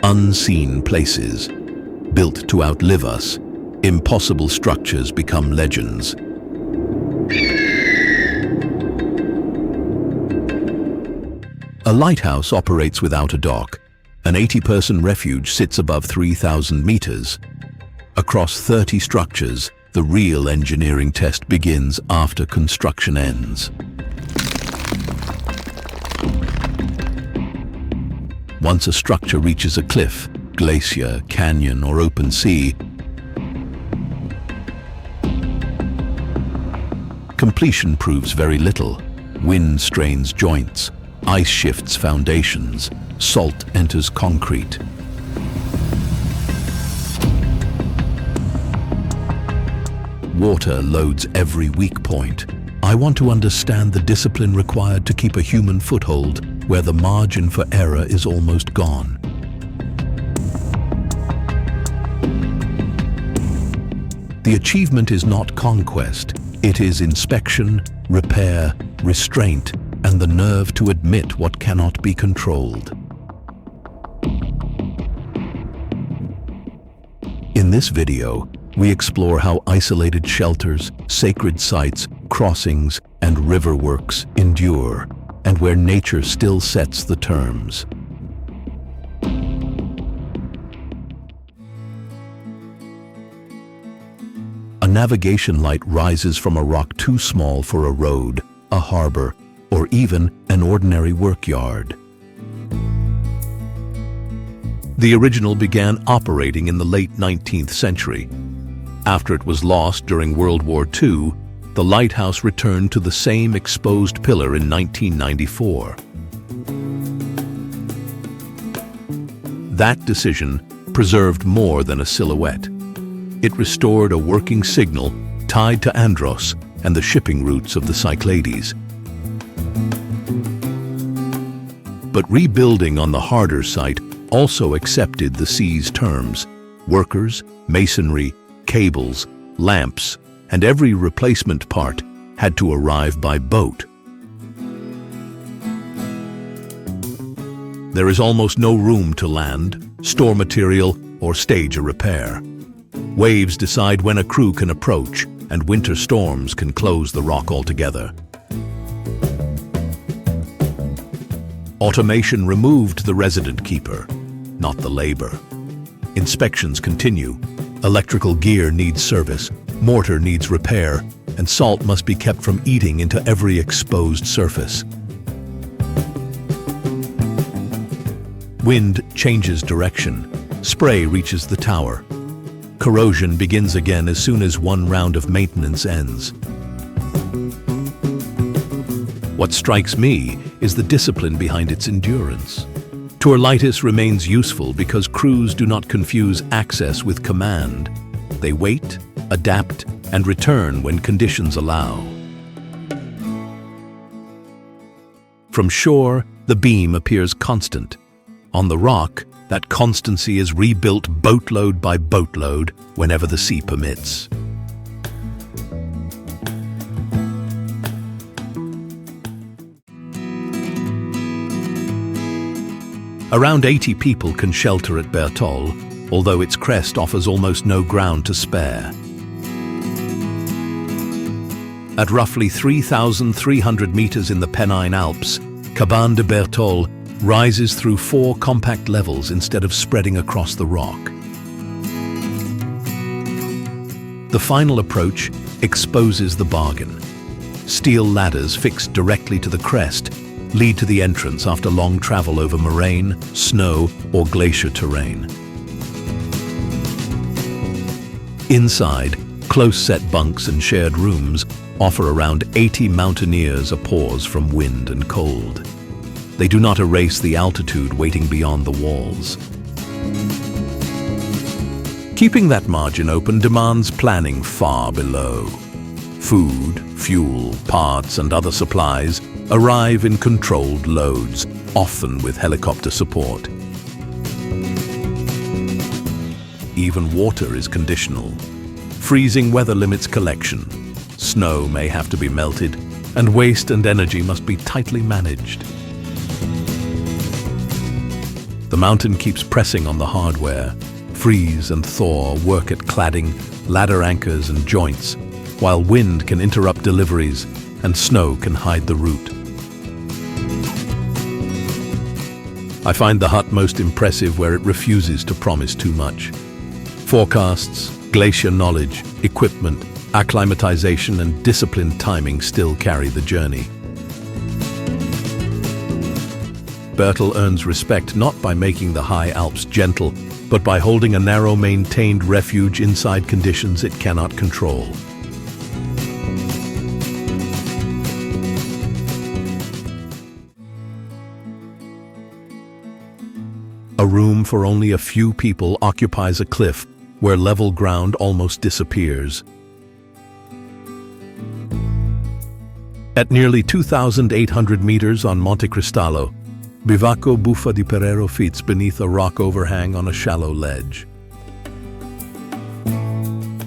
Unseen places. Built to outlive us, impossible structures become legends. A lighthouse operates without a dock. An 80-person refuge sits above 3,000 meters. Across 30 structures, the real engineering test begins after construction ends. Once a structure reaches a cliff, glacier, canyon, or open sea, completion proves very little. Wind strains joints, ice shifts foundations, salt enters concrete. Water loads every weak point. I want to understand the discipline required to keep a human foothold where the margin for error is almost gone. The achievement is not conquest. It is inspection, repair, restraint, and the nerve to admit what cannot be controlled. In this video, we explore how isolated shelters, sacred sites, crossings, and riverworks endure, and where nature still sets the terms. A navigation light rises from a rock too small for a road, a harbor, or even an ordinary workyard. The original began operating in the late 19th century. After it was lost during World War II, the lighthouse returned to the same exposed pillar in 1994. That decision preserved more than a silhouette. It restored a working signal tied to Andros and the shipping routes of the Cyclades. But rebuilding on the harder site also accepted the sea's terms. Workers, masonry, cables, lamps, and every replacement part had to arrive by boat. There is almost no room to land, store material, or stage a repair. Waves decide when a crew can approach, and winter storms can close the rock altogether. Automation removed the resident keeper, not the labor. Inspections continue. Electrical gear needs service, mortar needs repair, and salt must be kept from eating into every exposed surface. Wind changes direction. Spray reaches the tower. Corrosion begins again as soon as one round of maintenance ends. What strikes me is the discipline behind its endurance. Tourlitis remains useful because crews do not confuse access with command. They wait, adapt, and return when conditions allow. From shore, the beam appears constant. On the rock, that constancy is rebuilt boatload by boatload whenever the sea permits. Around 80 people can shelter at Bertol, although its crest offers almost no ground to spare. At roughly 3,300 meters in the Pennine Alps, Cabane de Bertol rises through 4 compact levels instead of spreading across the rock. The final approach exposes the bargain. Steel ladders fixed directly to the crest lead to the entrance after long travel over moraine, snow, or glacier terrain. Inside, close-set bunks and shared rooms offer around 80 mountaineers a pause from wind and cold. They do not erase the altitude waiting beyond the walls. Keeping that margin open demands planning far below. Food, fuel, parts, and other supplies arrive in controlled loads, often with helicopter support. Even water is conditional. Freezing weather limits collection. Snow may have to be melted, and waste and energy must be tightly managed. The mountain keeps pressing on the hardware. Freeze and thaw work at cladding, ladder anchors and joints, while wind can interrupt deliveries and snow can hide the route. I find the hut most impressive where it refuses to promise too much. Forecasts, glacier knowledge, equipment, acclimatization and disciplined timing still carry the journey. Bertel earns respect not by making the high Alps gentle, but by holding a narrow, maintained refuge inside conditions it cannot control. A room for only a few people occupies a cliff where level ground almost disappears. At nearly 2,800 meters on Monte Cristallo, Bivacco Buffa di Perero fits beneath a rock overhang on a shallow ledge.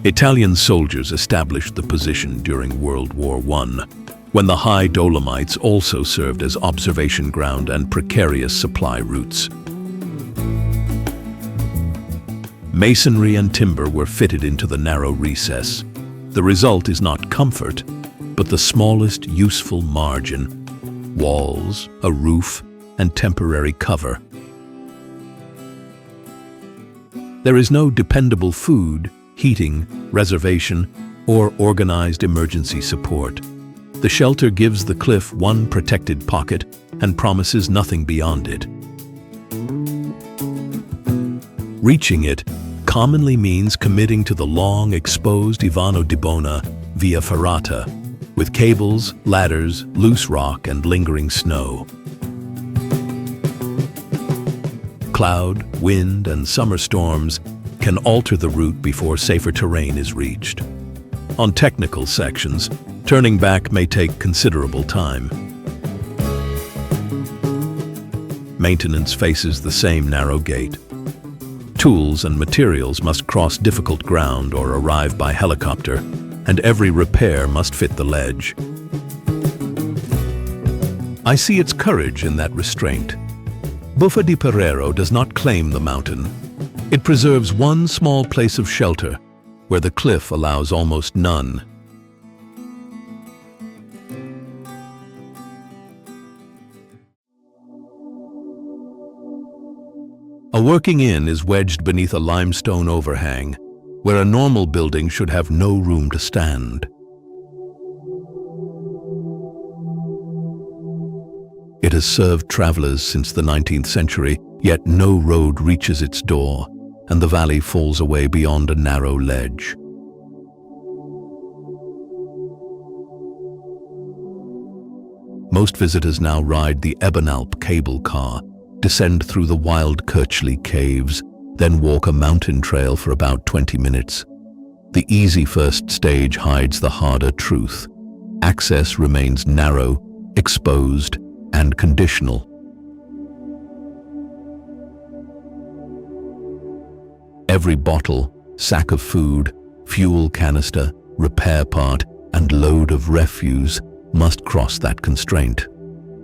Italian soldiers established the position during World War I, when the high Dolomites also served as observation ground and precarious supply routes. Masonry and timber were fitted into the narrow recess. The result is not comfort, but the smallest useful margin: walls, a roof, and temporary cover. There is no dependable food, heating, reservation, or organized emergency support. The shelter gives the cliff one protected pocket and promises nothing beyond it. Reaching it commonly means committing to the long, exposed Ivano di Bona via ferrata, with cables, ladders, loose rock, and lingering snow. Cloud, wind, and summer storms can alter the route before safer terrain is reached. On technical sections, turning back may take considerable time. Maintenance faces the same narrow gate. Tools and materials must cross difficult ground or arrive by helicopter, and every repair must fit the ledge. I see its courage in that restraint. Buffa di Perero does not claim the mountain. It preserves one small place of shelter, where the cliff allows almost none. A working inn is wedged beneath a limestone overhang, where a normal building should have no room to stand. It has served travelers since the 19th century, yet no road reaches its door, and the valley falls away beyond a narrow ledge. Most visitors now ride the Ebenalp cable car, descend through the wild Kirchley caves, then walk a mountain trail for about 20 minutes. The easy first stage hides the harder truth. Access remains narrow, exposed, and conditional. Every bottle, sack of food, fuel canister, repair part, and load of refuse must cross that constraint.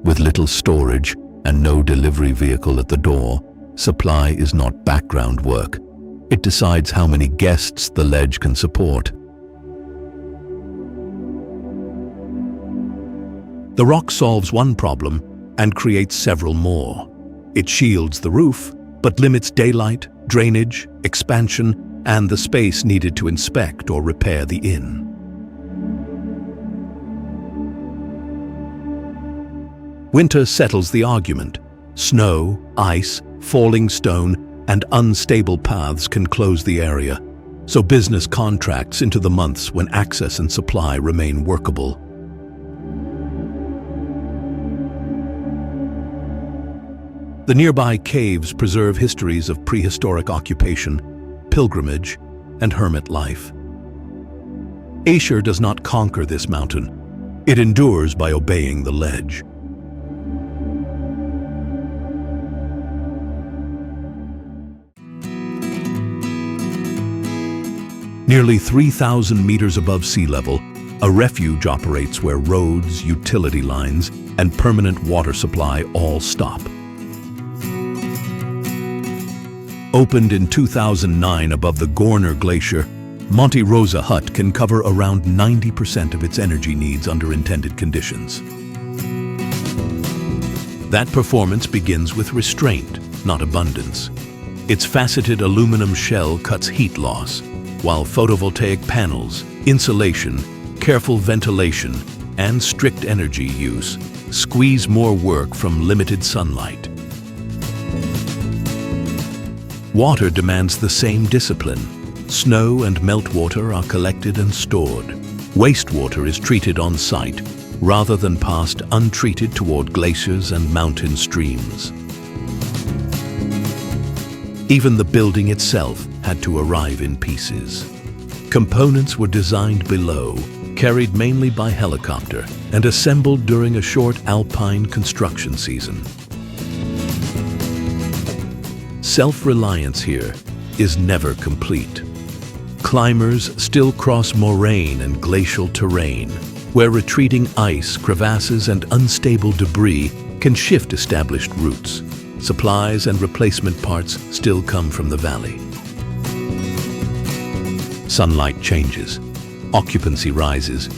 With little storage and no delivery vehicle at the door, supply is not background work. It decides how many guests the ledge can support. The rock solves one problem and creates several more. It shields the roof, but limits daylight, drainage, expansion, and the space needed to inspect or repair the inn. Winter settles the argument. Snow, ice, falling stone, and unstable paths can close the area, so business contracts into the months when access and supply remain workable. The nearby caves preserve histories of prehistoric occupation, pilgrimage, and hermit life. Aesir does not conquer this mountain. It endures by obeying the ledge. Nearly 3,000 meters above sea level, a refuge operates where roads, utility lines, and permanent water supply all stop. Opened in 2009 above the Gorner Glacier, Monte Rosa Hut can cover around 90% of its energy needs under intended conditions. That performance begins with restraint, not abundance. Its faceted aluminum shell cuts heat loss, while photovoltaic panels, insulation, careful ventilation, and strict energy use squeeze more work from limited sunlight. Water demands the same discipline. Snow and meltwater are collected and stored. Wastewater is treated on site, rather than passed untreated toward glaciers and mountain streams. Even the building itself had to arrive in pieces. Components were designed below, carried mainly by helicopter, and assembled during a short Alpine construction season. Self-reliance here is never complete. Climbers still cross moraine and glacial terrain, where retreating ice, crevasses, and unstable debris can shift established routes. Supplies and replacement parts still come from the valley. Sunlight changes, occupancy rises,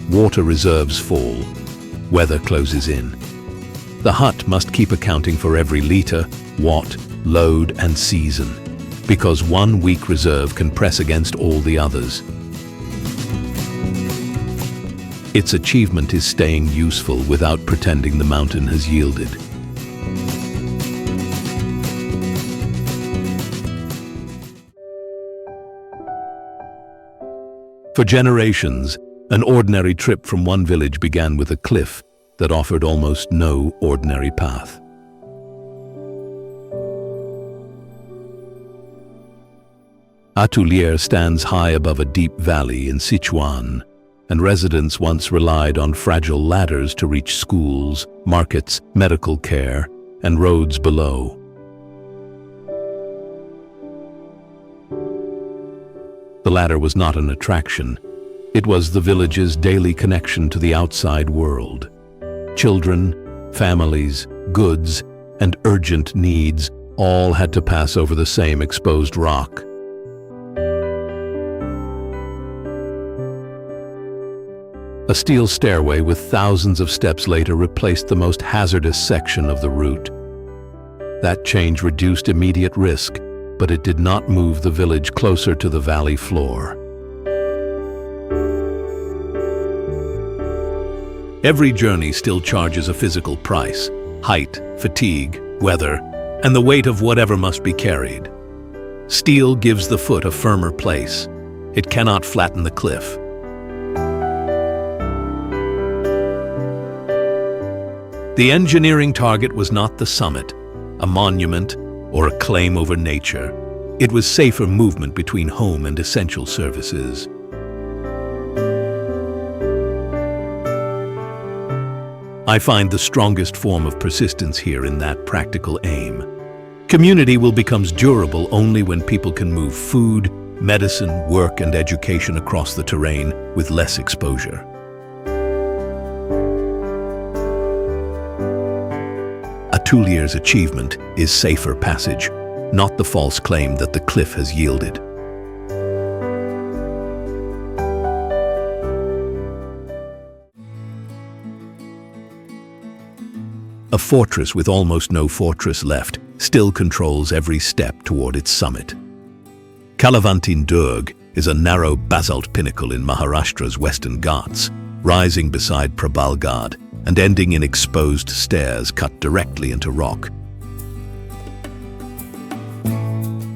water reserves fall, weather closes in. The hut must keep accounting for every liter, watt, load, and season, because one weak reserve can press against all the others. Its achievement is staying useful without pretending the mountain has yielded. For generations, an ordinary trip from one village began with a cliff that offered almost no ordinary path. Atelier stands high above a deep valley in Sichuan, and residents once relied on fragile ladders to reach schools, markets, medical care, and roads below. The ladder was not an attraction. It was the village's daily connection to the outside world. Children, families, goods, and urgent needs all had to pass over the same exposed rock. A steel stairway with thousands of steps later replaced the most hazardous section of the route. That change reduced immediate risk, but it did not move the village closer to the valley floor. Every journey still charges a physical price: height, fatigue, weather, and the weight of whatever must be carried. Steel gives the foot a firmer place. It cannot flatten the cliff. The engineering target was not the summit, a monument, or a claim over nature. It was safer movement between home and essential services. I find the strongest form of persistence here in that practical aim. Community will become durable only when people can move food, medicine, work, and education across the terrain with less exposure. Atulier's achievement is safer passage, not the false claim that the cliff has yielded. A fortress with almost no fortress left still controls every step toward its summit. Kalavantin Durg is a narrow basalt pinnacle in Maharashtra's Western Ghats, rising beside Prabalgad and ending in exposed stairs cut directly into rock.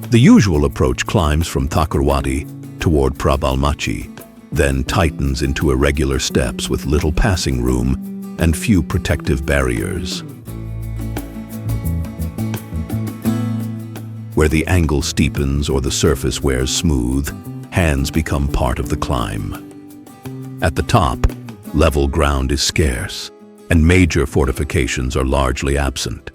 The usual approach climbs from Thakurwadi toward Prabalmachi, then tightens into irregular steps with little passing room and few protective barriers. Where the angle steepens or the surface wears smooth, hands become part of the climb. At the top, level ground is scarce, and major fortifications are largely absent.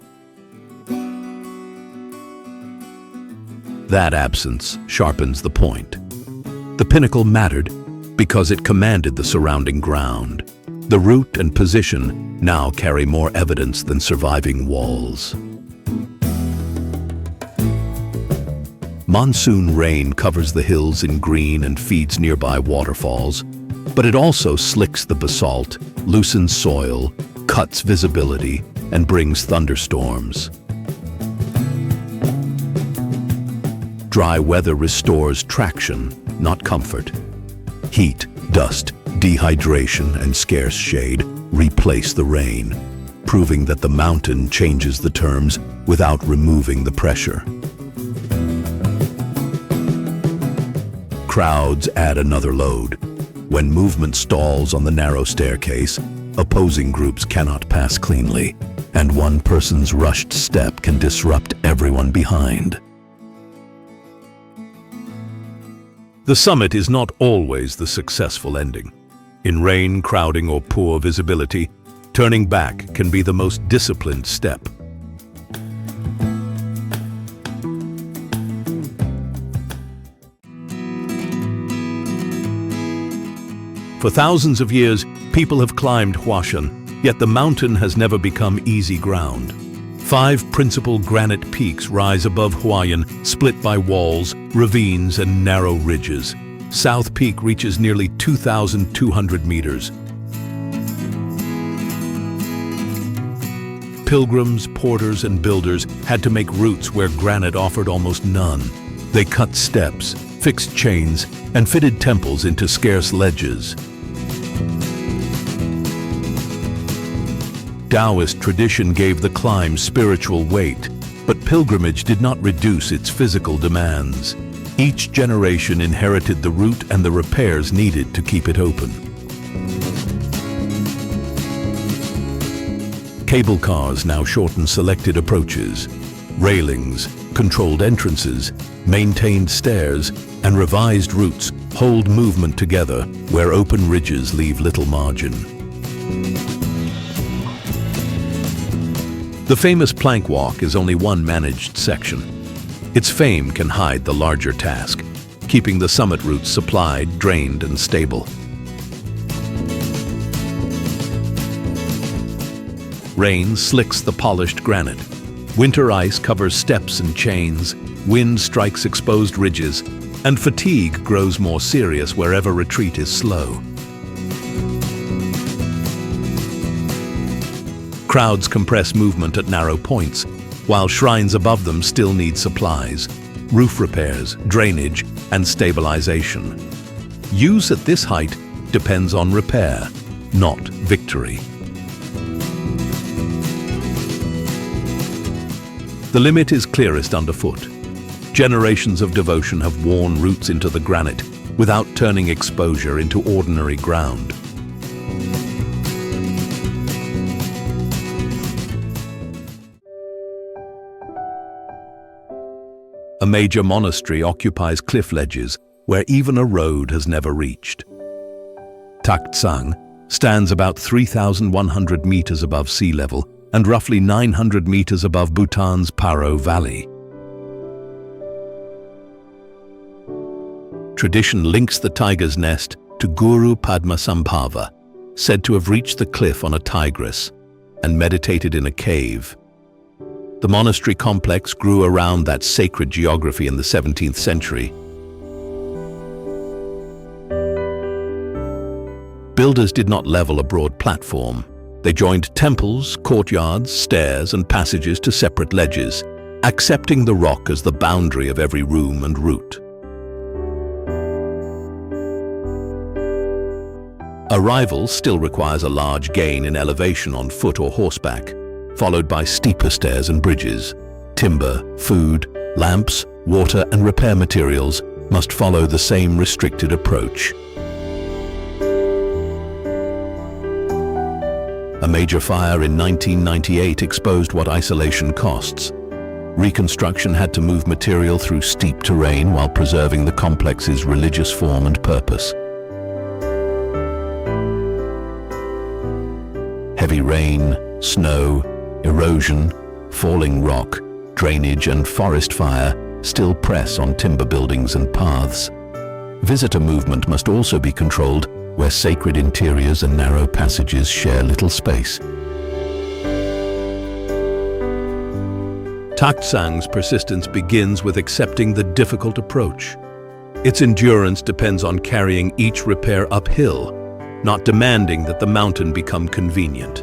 That absence sharpens the point. The pinnacle mattered because it commanded the surrounding ground. The route and position now carry more evidence than surviving walls. Monsoon rain covers the hills in green and feeds nearby waterfalls, but it also slicks the basalt, loosens soil, cuts visibility, and brings thunderstorms. Dry weather restores traction, not comfort. Heat, dust, dehydration, and scarce shade replace the rain, proving that the mountain changes the terms without removing the pressure. Crowds add another load. When movement stalls on the narrow staircase, opposing groups cannot pass cleanly, and one person's rushed step can disrupt everyone behind. The summit is not always the successful ending. In rain, crowding, or poor visibility, turning back can be the most disciplined step. For thousands of years, people have climbed Huashan, yet the mountain has never become easy ground. 5 principal granite peaks rise above Huashan, split by walls, ravines, and narrow ridges. South Peak reaches nearly 2,200 meters. Pilgrims, porters, and builders had to make routes where granite offered almost none. They cut steps, fixed chains, and fitted temples into scarce ledges. Taoist tradition gave the climb spiritual weight, but pilgrimage did not reduce its physical demands. Each generation inherited the route and the repairs needed to keep it open. Cable cars now shorten selected approaches. Railings, controlled entrances, maintained stairs, and revised routes hold movement together where open ridges leave little margin. The famous plank walk is only one managed section. Its fame can hide the larger task, keeping the summit routes supplied, drained, and stable. Rain slicks the polished granite. Winter ice covers steps and chains, wind strikes exposed ridges, and fatigue grows more serious wherever retreat is slow. Crowds compress movement at narrow points, while shrines above them still need supplies, roof repairs, drainage, and stabilization. Use at this height depends on repair, not victory. The limit is clearest underfoot. Generations of devotion have worn roots into the granite without turning exposure into ordinary ground. A major monastery occupies cliff ledges where even a road has never reached. Taktsang stands about 3,100 meters above sea level and roughly 900 meters above Bhutan's Paro Valley. Tradition links the tiger's nest to Guru Padmasambhava, said to have reached the cliff on a tigress and meditated in a cave. The monastery complex grew around that sacred geography in the 17th century. Builders did not level a broad platform. They joined temples, courtyards, stairs, and passages to separate ledges, accepting the rock as the boundary of every room and route. Arrival still requires a large gain in elevation on foot or horseback, followed by steeper stairs and bridges. Timber, food, lamps, water, and repair materials must follow the same restricted approach. A major fire in 1998 exposed what isolation costs. Reconstruction had to move material through steep terrain while preserving the complex's religious form and purpose. Heavy rain, snow, erosion, falling rock, drainage, and forest fire still press on timber buildings and paths. Visitor movement must also be controlled where sacred interiors and narrow passages share little space. Taktsang's persistence begins with accepting the difficult approach. Its endurance depends on carrying each repair uphill, not demanding that the mountain become convenient.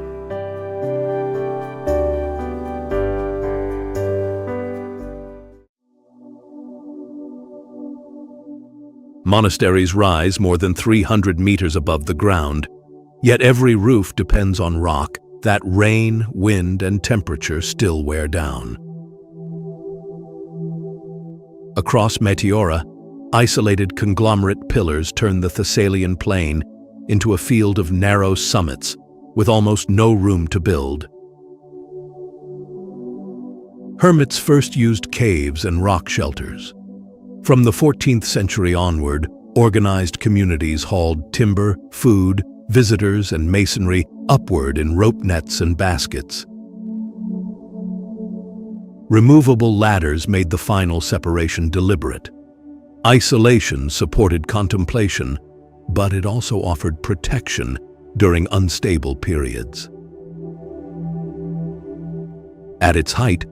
Monasteries rise more than 300 meters above the ground, yet every roof depends on rock that rain, wind, and temperature still wear down. Across Meteora, isolated conglomerate pillars turn the Thessalian plain into a field of narrow summits with almost no room to build. Hermits first used caves and rock shelters. From the 14th century onward, organized communities hauled timber, food, visitors, and masonry upward in rope nets and baskets. Removable ladders made the final separation deliberate. Isolation supported contemplation, but it also offered protection during unstable periods. At its height,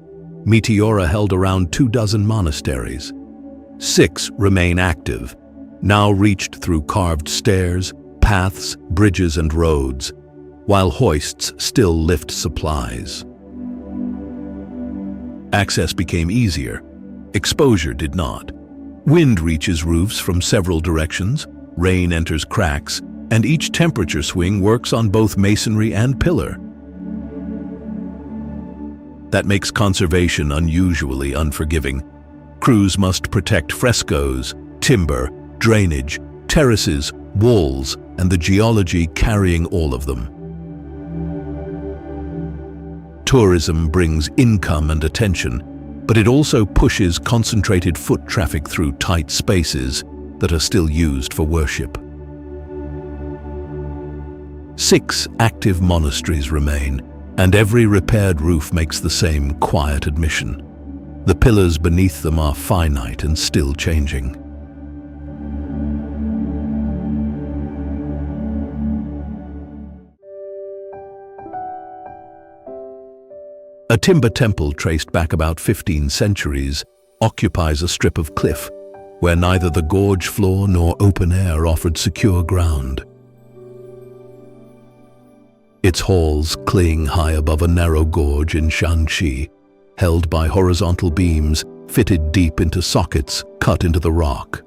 Meteora held around 24 monasteries. 6 remain active, now reached through carved stairs, paths, bridges, and roads, while hoists still lift supplies. Access became easier. Exposure did not. Wind reaches roofs from several directions, rain enters cracks, and each temperature swing works on both masonry and pillar. That makes conservation unusually unforgiving. Crews must protect frescoes, timber, drainage, terraces, walls, and the geology carrying all of them. Tourism brings income and attention, but it also pushes concentrated foot traffic through tight spaces that are still used for worship. 6 active monasteries remain, and every repaired roof makes the same quiet admission. The pillars beneath them are finite and still changing. A timber temple traced back about 15 centuries occupies a strip of cliff where neither the gorge floor nor open air offered secure ground. Its halls cling high above a narrow gorge in Zhangjiajie, held by horizontal beams fitted deep into sockets cut into the rock.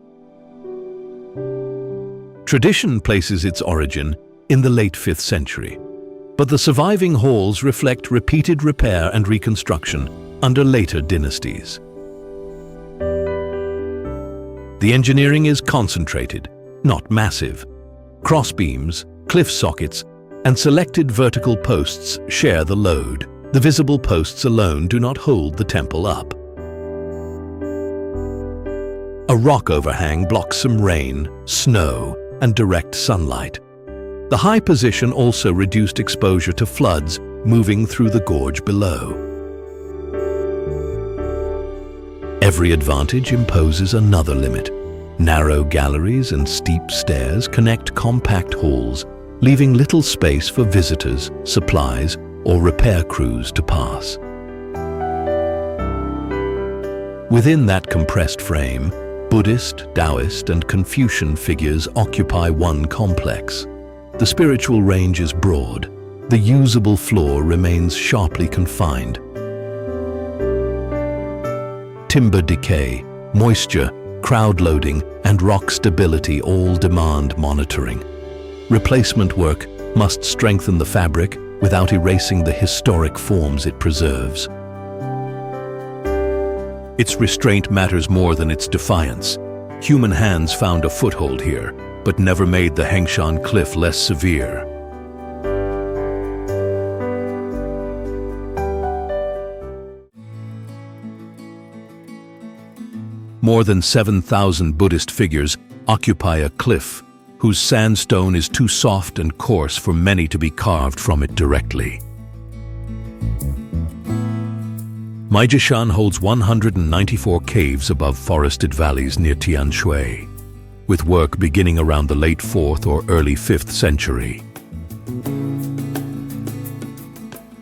Tradition places its origin in the late 5th century, but the surviving halls reflect repeated repair and reconstruction under later dynasties. The engineering is concentrated, not massive. Crossbeams, cliff sockets, and selected vertical posts share the load. The visible posts alone do not hold the temple up. A rock overhang blocks some rain, snow, and direct sunlight. The high position also reduced exposure to floods moving through the gorge below. Every advantage imposes another limit. Narrow galleries and steep stairs connect compact halls, leaving little space for visitors, supplies, or repair crews to pass. Within that compressed frame, Buddhist, Taoist, and Confucian figures occupy one complex. The spiritual range is broad. The usable floor remains sharply confined. Timber decay, moisture, crowd loading, and rock stability all demand monitoring. Replacement work must strengthen the fabric without erasing the historic forms it preserves. Its restraint matters more than its defiance. Human hands found a foothold here, but never made the Huashan cliff less severe. More than 7,000 Buddhist figures occupy a cliff whose sandstone is too soft and coarse for many to be carved from it directly. Mount Huashan holds 194 caves above forested valleys near Tianshui, with work beginning around the late 4th or early 5th century.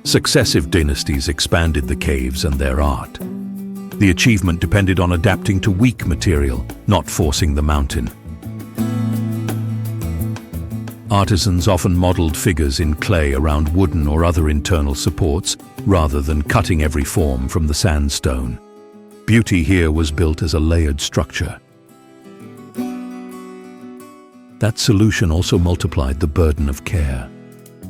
Successive dynasties expanded the caves and their art. The achievement depended on adapting to weak material, not forcing the mountain. Artisans often modeled figures in clay around wooden or other internal supports, rather than cutting every form from the sandstone. Beauty here was built as a layered structure. That solution also multiplied the burden of care.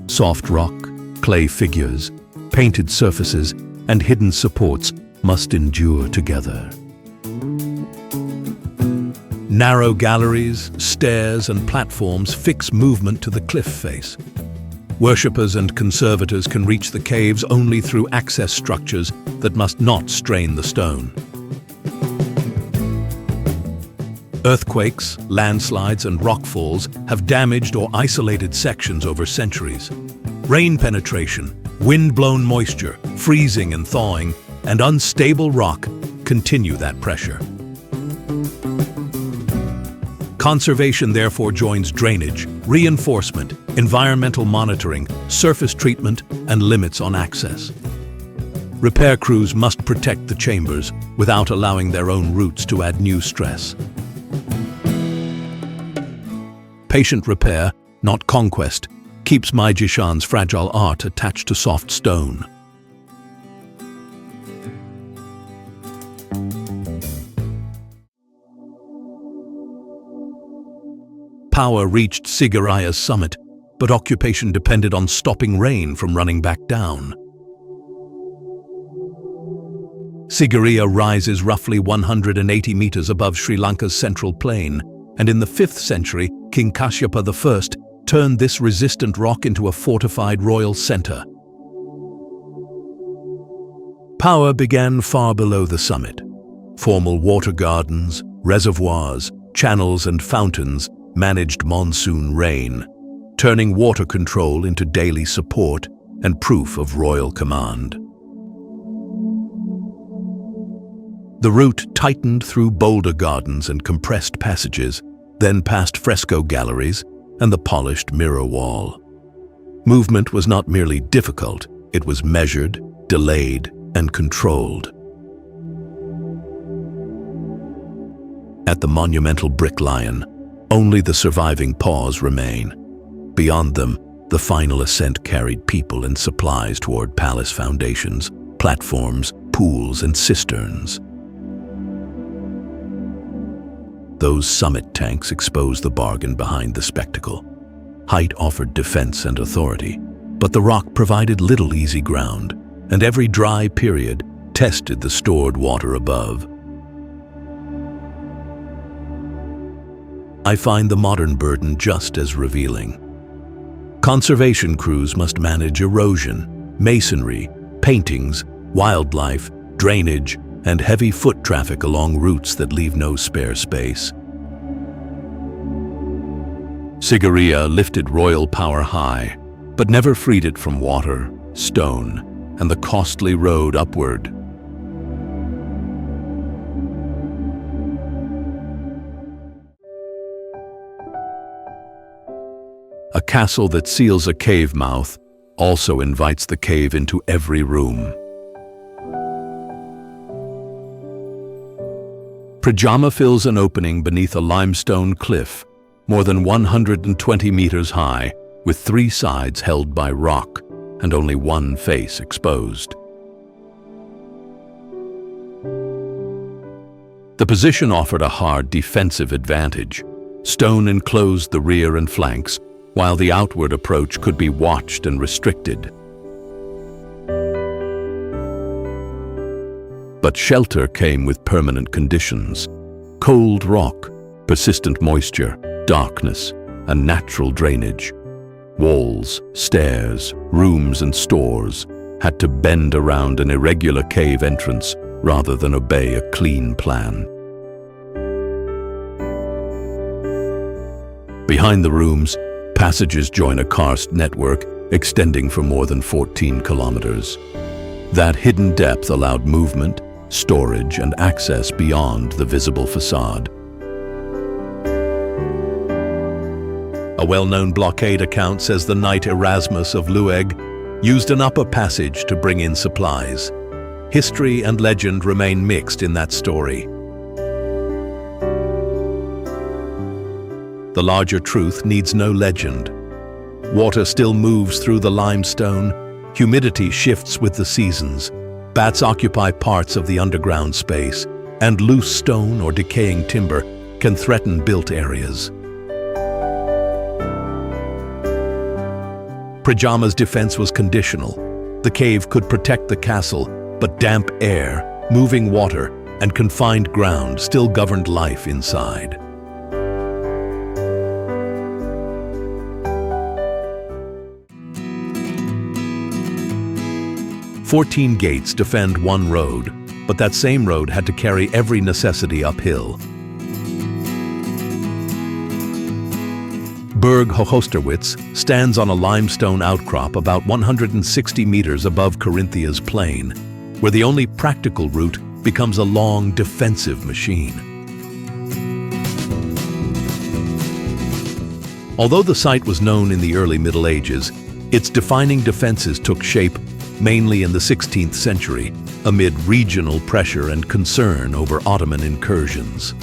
Soft rock, clay figures, painted surfaces, and hidden supports must endure together. Narrow galleries, stairs, and platforms fix movement to the cliff face. Worshippers and conservators can reach the caves only through access structures that must not strain the stone. Earthquakes, landslides, and rockfalls have damaged or isolated sections over centuries. Rain penetration, wind-blown moisture, freezing and thawing, and unstable rock continue that pressure. Conservation therefore joins drainage, reinforcement, environmental monitoring, surface treatment, and limits on access. Repair crews must protect the chambers without allowing their own roots to add new stress. Patient repair, not conquest, keeps Mount Huashan's fragile art attached to soft stone. Power reached Sigiriya's summit, but occupation depended on stopping rain from running back down. Sigiriya rises roughly 180 meters above Sri Lanka's central plain, and in the 5th century, King Kashyapa I turned this resistant rock into a fortified royal center. Power began far below the summit. Formal water gardens, reservoirs, channels, and fountains managed monsoon rain, turning water control into daily support and proof of royal command. The route tightened through boulder gardens and compressed passages, then past fresco galleries and the polished mirror wall. Movement was not merely difficult, it was measured, delayed, and controlled. At the monumental brick lion, only the surviving paws remain. Beyond them, the final ascent carried people and supplies toward palace foundations, platforms, pools, and cisterns. Those summit tanks exposed the bargain behind the spectacle. Height offered defense and authority, but the rock provided little easy ground, and every dry period tested the stored water above. I find the modern burden just as revealing. Conservation crews must manage erosion, masonry, paintings, wildlife, drainage, and heavy foot traffic along routes that leave no spare space. Sigiriya lifted royal power high, but never freed it from water, stone, and the costly road upward. A castle that seals a cave mouth also invites the cave into every room. Prajama fills an opening beneath a limestone cliff, more than 120 meters high, with 3 sides held by rock and only one face exposed. The position offered a hard defensive advantage. Stone enclosed the rear and flanks, while the outward approach could be watched and restricted. But shelter came with permanent conditions: cold rock, persistent moisture, darkness, and natural drainage. Walls, stairs, rooms, and stores had to bend around an irregular cave entrance rather than obey a clean plan. Behind the rooms, passages join a karst network extending for more than 14 kilometers. That hidden depth allowed movement, storage, and access beyond the visible facade. A well-known blockade account says the knight Erasmus of Lueg used an upper passage to bring in supplies. History and legend remain mixed in that story. The larger truth needs no legend. Water still moves through the limestone, humidity shifts with the seasons, bats occupy parts of the underground space, and loose stone or decaying timber can threaten built areas. Prajama's defense was conditional. The cave could protect the castle, but damp air, moving water, and confined ground still governed life inside. "14 gates defend one road, but that same road had to carry every necessity uphill." Berg Hohosterwitz stands on a limestone outcrop about 160 meters above Carinthia's plain, where the only practical route becomes a long defensive machine. Although the site was known in the early Middle Ages, its defining defenses took shape mainly in the 16th century, amid regional pressure and concern over Ottoman incursions.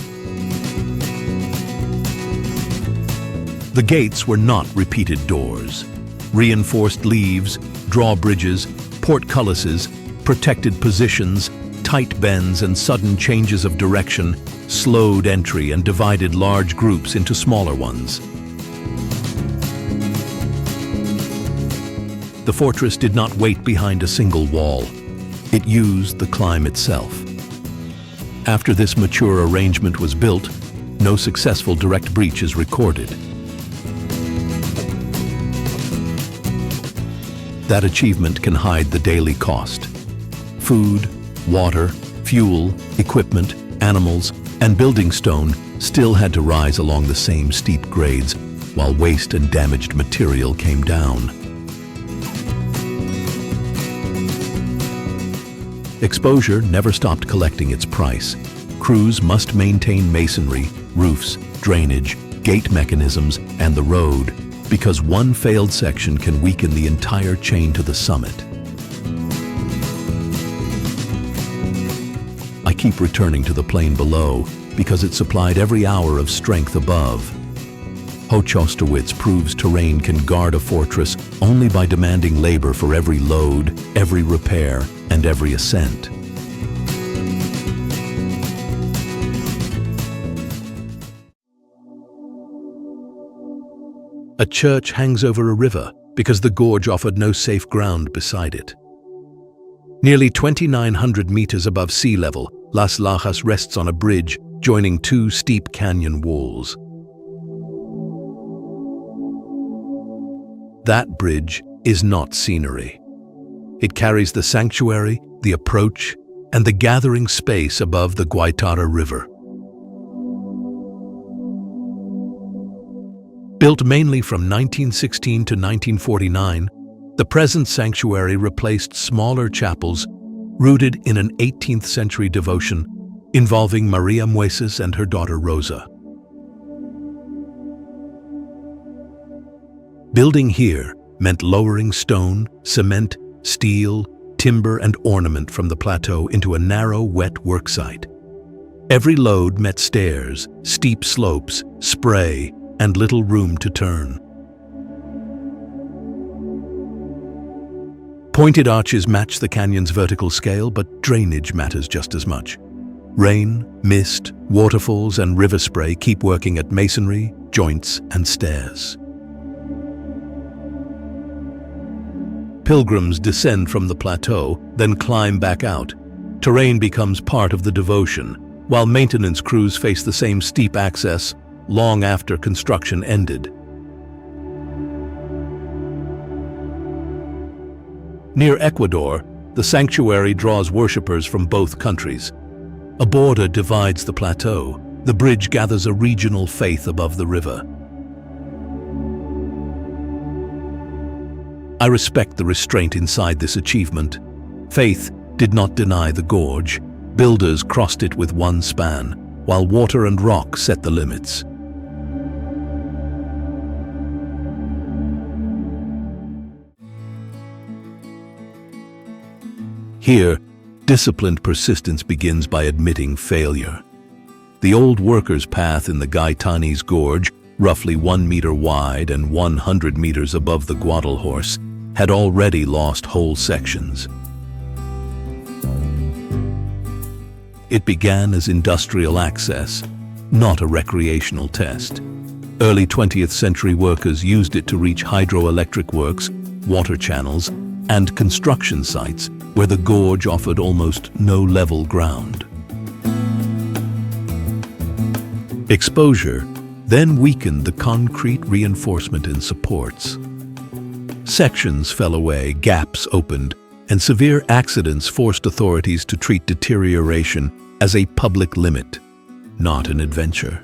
The gates were not repeated doors. Reinforced leaves, drawbridges, portcullises, protected positions, tight bends and sudden changes of direction slowed entry and divided large groups into smaller ones. The fortress did not wait behind a single wall. It used the climb itself. After this mature arrangement was built, no successful direct breach is recorded. That achievement can hide the daily cost. Food, water, fuel, equipment, animals, and building stone still had to rise along the same steep grades, while waste and damaged material came down. Exposure never stopped collecting its price. Crews must maintain masonry, roofs, drainage, gate mechanisms, and the road, because one failed section can weaken the entire chain to the summit. I keep returning to the plain below because it supplied every hour of strength above. Hochosterwitz proves terrain can guard a fortress only by demanding labor for every load, every repair, and every ascent. A church hangs over a river because the gorge offered no safe ground beside it. Nearly 2,900 meters above sea level, Las Lajas rests on a bridge joining two steep canyon walls. That bridge is not scenery. It carries the sanctuary, the approach, and the gathering space above the Guaitara River. Built mainly from 1916 to 1949, the present sanctuary replaced smaller chapels rooted in an 18th century devotion involving Maria Mueces and her daughter Rosa. Building here meant lowering stone, cement, steel, timber, and ornament from the plateau into a narrow, wet worksite. Every load met stairs, steep slopes, spray, and little room to turn. Pointed arches match the canyon's vertical scale, but drainage matters just as much. Rain, mist, waterfalls, and river spray keep working at masonry, joints, and stairs. Pilgrims descend from the plateau, then climb back out. Terrain becomes part of the devotion, while maintenance crews face the same steep access long after construction ended. Near Ecuador, the sanctuary draws worshippers from both countries. A border divides the plateau. The bridge gathers a regional faith above the river. I respect the restraint inside this achievement. Faith did not deny the gorge. Builders crossed it with one span, while water and rock set the limits. Here, Disciplined persistence begins by admitting failure. The old workers' path in the Gaetani's Gorge, roughly 1 meter wide and 100 meters above the Guadalhorce, had already lost whole sections. It began as industrial access, not a recreational test. Early 20th century workers used it to reach hydroelectric works, water channels, and construction sites where the gorge offered almost no level ground. Exposure then weakened the concrete reinforcement and supports. Sections fell away, gaps opened, and severe accidents forced authorities to treat deterioration as a public limit, not an adventure.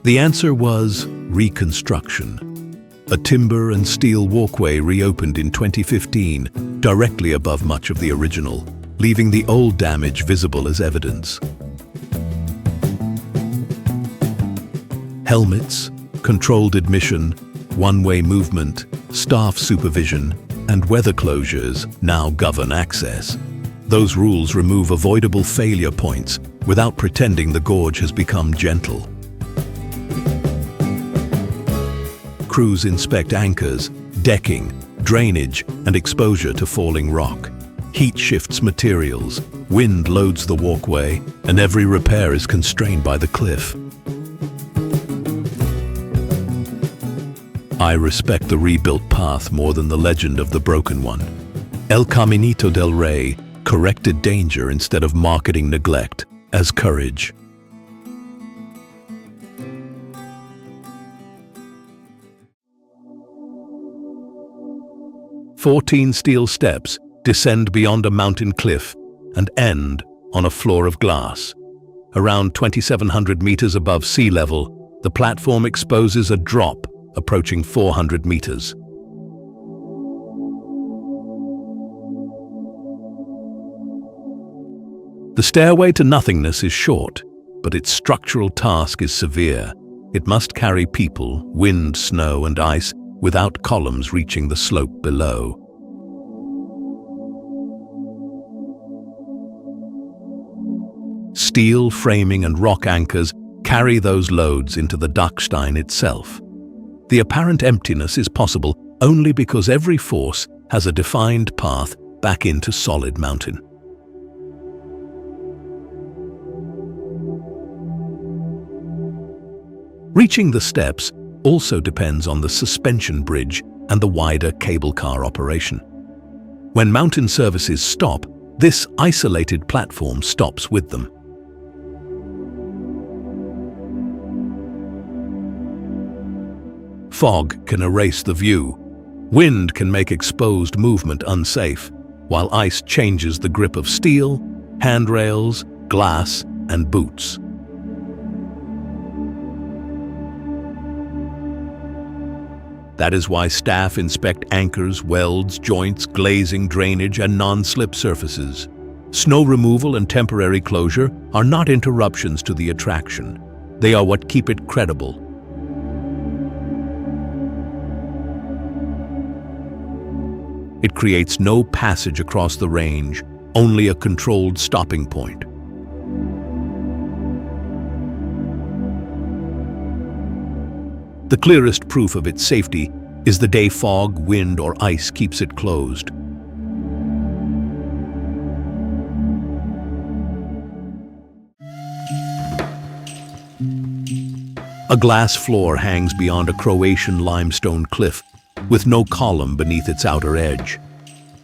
The answer was reconstruction. A timber and steel walkway reopened in 2015, directly above much of the original, leaving the old damage visible as evidence. Helmets, controlled admission, one-way movement, staff supervision, and weather closures now govern access. Those rules remove avoidable failure points without pretending the gorge has become gentle. Crews inspect anchors, decking, drainage, and exposure to falling rock. Heat shifts materials, wind loads the walkway, and every repair is constrained by the cliff. I respect the rebuilt path more than the legend of the broken one. El Caminito del Rey corrected danger instead of marketing neglect as courage. "14 steel steps descend beyond a mountain cliff and end on a floor of glass. Around 2,700 meters above sea level, the platform exposes a drop approaching 400 meters. The stairway to nothingness is short, but its structural task is severe. It must carry people, wind, snow, and ice without columns reaching the slope below. Steel framing and rock anchors carry those loads into the Dachstein itself. The apparent emptiness is possible only because every force has a defined path back into solid mountain. Reaching the steps also depends on the suspension bridge and the wider cable car operation. When mountain services stop, this isolated platform stops with them. Fog can erase the view. Wind can make exposed movement unsafe, while ice changes the grip of steel, handrails, glass, and boots. That is why staff inspect anchors, welds, joints, glazing, drainage, and non-slip surfaces. Snow removal and temporary closure are not interruptions to the attraction. They are what keep it credible. It creates no passage across the range, only a controlled stopping point. The clearest proof of its safety is the day fog, wind, or ice keeps it closed. A glass floor hangs beyond a Croatian limestone cliff, with no column beneath its outer edge.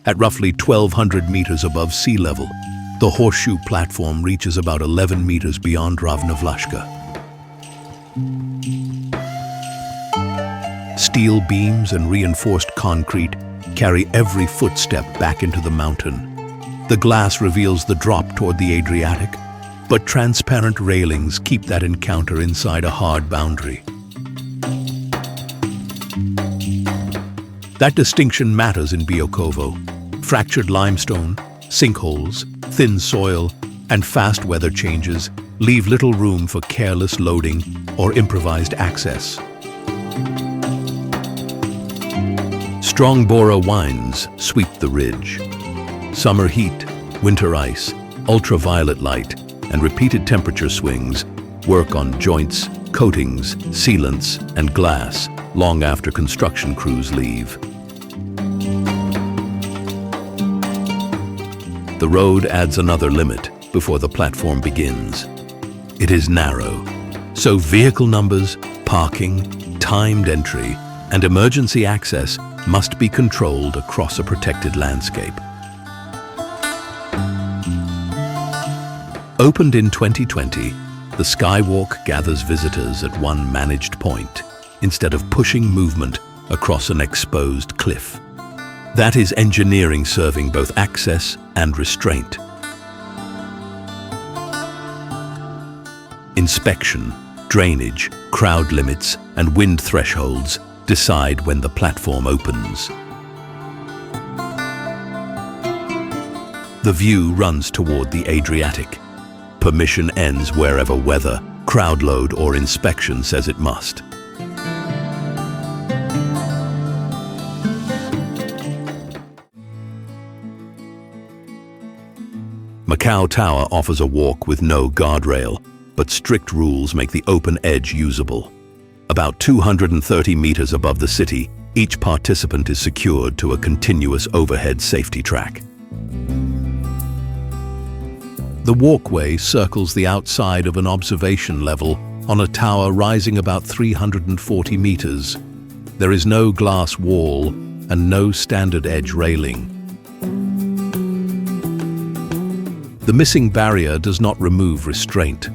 At roughly 1,200 meters above sea level, the horseshoe platform reaches about 11 meters beyond Ravnavlashka. Steel beams and reinforced concrete carry every footstep back into the mountain. The glass reveals the drop toward the Adriatic, but transparent railings keep that encounter inside a hard boundary. That distinction matters in Biokovo. Fractured limestone, sinkholes, thin soil, and fast weather changes leave little room for careless loading or improvised access. Strong Bora winds sweep the ridge. Summer heat, winter ice, ultraviolet light, and repeated temperature swings work on joints, coatings, sealants, and glass long after construction crews leave. The road adds another limit before the platform begins. It is narrow, so vehicle numbers, parking, timed entry, and emergency access must be controlled across a protected landscape. Opened in 2020, the Skywalk gathers visitors at one managed point, instead of pushing movement across an exposed cliff. That is engineering serving both access and restraint. Inspection, drainage, crowd limits, and wind thresholds decide when the platform opens. The view runs toward the Adriatic. Permission ends wherever weather, crowd load, or inspection says it must. Macau Tower offers a walk with no guardrail, but strict rules make the open edge usable. About 230 meters above the city, each participant is secured to a continuous overhead safety track. The walkway circles the outside of an observation level on a tower rising about 340 meters. There is no glass wall and no standard edge railing. The missing barrier does not remove restraint.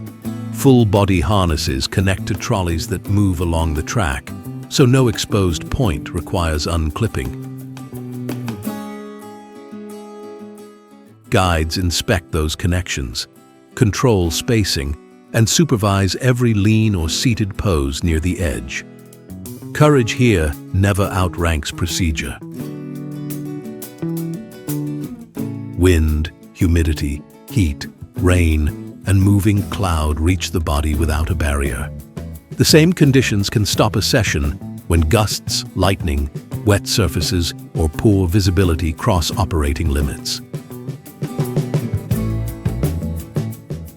Full-body harnesses connect to trolleys that move along the track, so no exposed point requires unclipping. Guides inspect those connections, control spacing, and supervise every lean or seated pose near the edge. Courage here never outranks procedure. Wind, humidity, heat, rain, and moving cloud reach the body without a barrier. The same conditions can stop a session when gusts, lightning, wet surfaces, or poor visibility cross operating limits.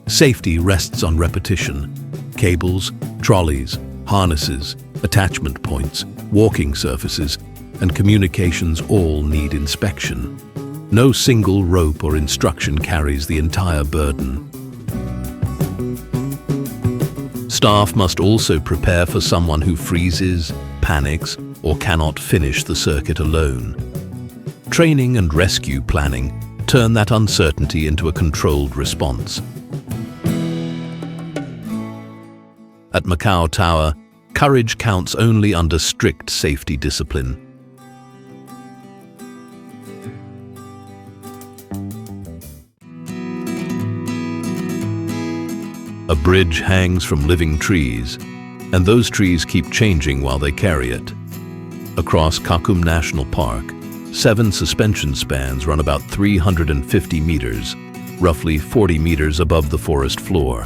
Safety rests on repetition. Cables, trolleys, harnesses, attachment points, walking surfaces, and communications all need inspection. No single rope or instruction carries the entire burden. Staff must also prepare for someone who freezes, panics, or cannot finish the circuit alone. Training and rescue planning turn that uncertainty into a controlled response. At Macau Tower, courage counts only under strict safety discipline. A bridge hangs from living trees, and those trees keep changing while they carry it. Across Kakum National Park, 7 suspension spans run about 350 meters, roughly 40 meters above the forest floor.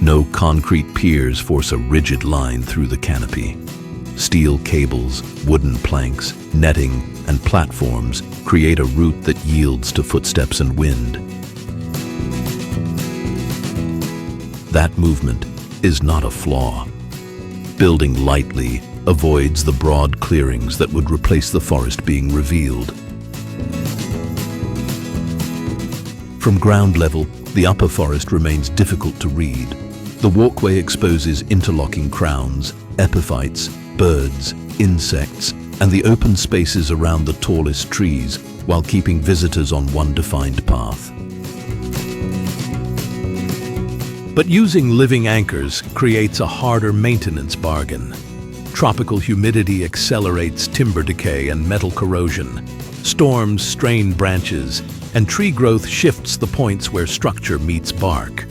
No concrete piers force a rigid line through the canopy. Steel cables, wooden planks, netting, and platforms create a route that yields to footsteps and wind. That movement is not a flaw. Building lightly avoids the broad clearings that would replace the forest being revealed. From ground level, the upper forest remains difficult to read. The walkway exposes interlocking crowns, epiphytes, birds, insects, and the open spaces around the tallest trees, while keeping visitors on one defined path. But using living anchors creates a harder maintenance bargain. Tropical humidity accelerates timber decay and metal corrosion. Storms strain branches, and tree growth shifts the points where structure meets bark.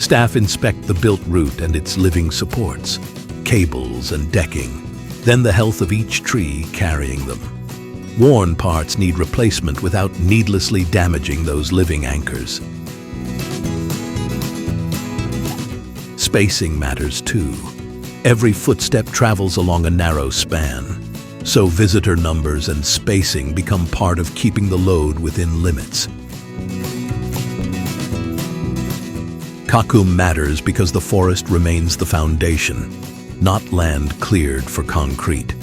Staff inspect the built route and its living supports, cables and decking, then the health of each tree carrying them. Worn parts need replacement without needlessly damaging those living anchors. Spacing matters too. Every footstep travels along a narrow span, so visitor numbers and spacing become part of keeping the load within limits. Kakum matters because the forest remains the foundation, not land cleared for concrete.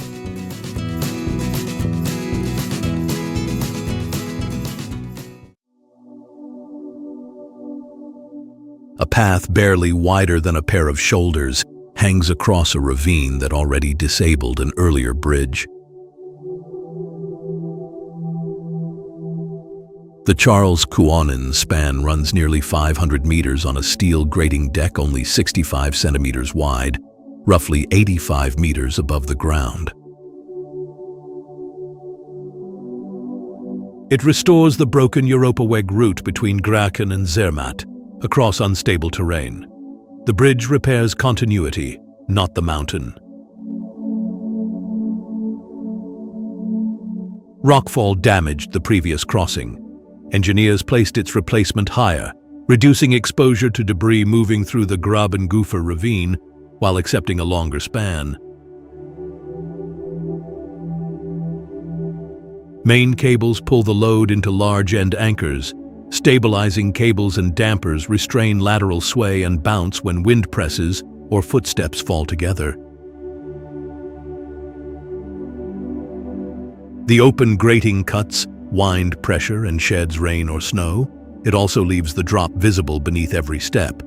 A path barely wider than a pair of shoulders hangs across a ravine that already disabled an earlier bridge. The Charles Kuonen span runs nearly 500 meters on a steel grating deck only 65 centimeters wide, roughly 85 meters above the ground. It restores the broken Europaweg route between Graken and Zermatt, across unstable terrain. The bridge repairs continuity, not the mountain. Rockfall damaged the previous crossing. Engineers placed its replacement higher, reducing exposure to debris moving through the Grabengufer ravine while accepting a longer span. Main cables pull the load into large end anchors. Stabilizing cables and dampers restrain lateral sway and bounce when wind presses or footsteps fall together. The open grating cuts wind pressure and sheds rain or snow. It also leaves the drop visible beneath every step.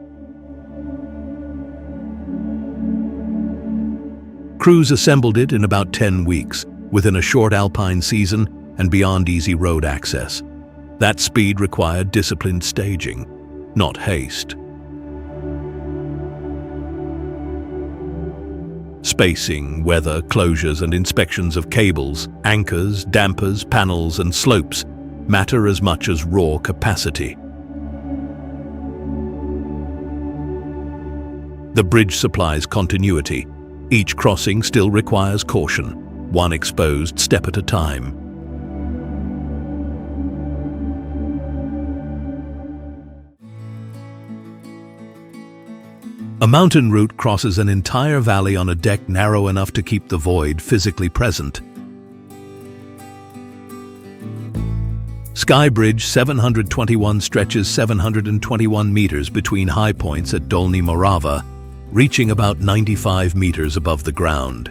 Crews assembled it in about 10 weeks, within a short Alpine season and beyond easy road access. That speed required disciplined staging, not haste. Spacing, weather, closures and inspections of cables, anchors, dampers, panels and slopes matter as much as raw capacity. The bridge supplies continuity. Each crossing still requires caution, one exposed step at a time. A mountain route crosses an entire valley on a deck narrow enough to keep the void physically present. Sky Bridge 721 stretches 721 meters between high points at Dolny Morava, reaching about 95 meters above the ground.